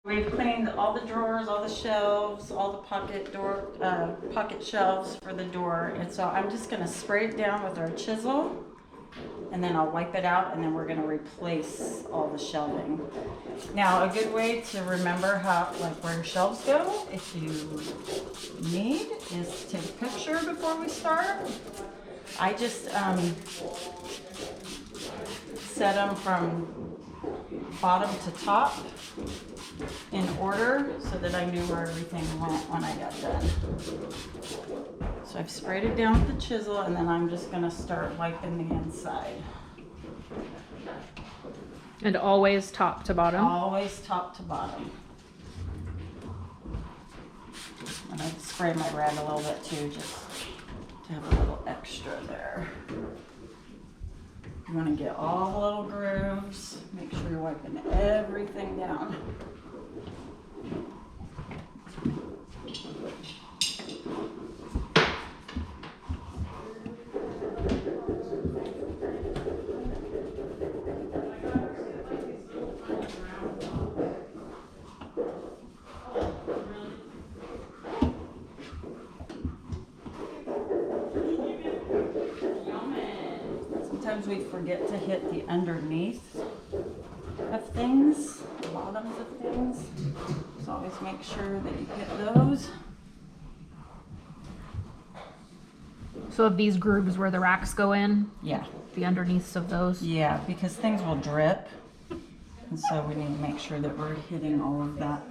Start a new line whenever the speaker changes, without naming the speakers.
We've cleaned all the drawers, all the shelves, all the pocket shelves for the door. And so I'm just gonna spray it down with our chisel, and then I'll wipe it out, and then we're gonna replace all the shelving. Now, a good way to remember where your shelves go, if you need, is to take a picture before we start. I just set them from bottom to top in order so that I knew where everything went when I got done. So I've sprayed it down with the chisel, and then I'm just gonna start wiping the inside.
And always top to bottom?
Always top to bottom. And I spray my rag a little bit too, just to have a little extra there. You want to get all the little grooves. Make sure you're wiping everything down. Sometimes we forget to hit the underneath of things, the bottoms of things. So always make sure that you hit those.
So of these grooves where the racks go in?
Yeah.
The underneaths of those?
Yeah, because things will drip. And so we need to make sure that we're hitting all of that.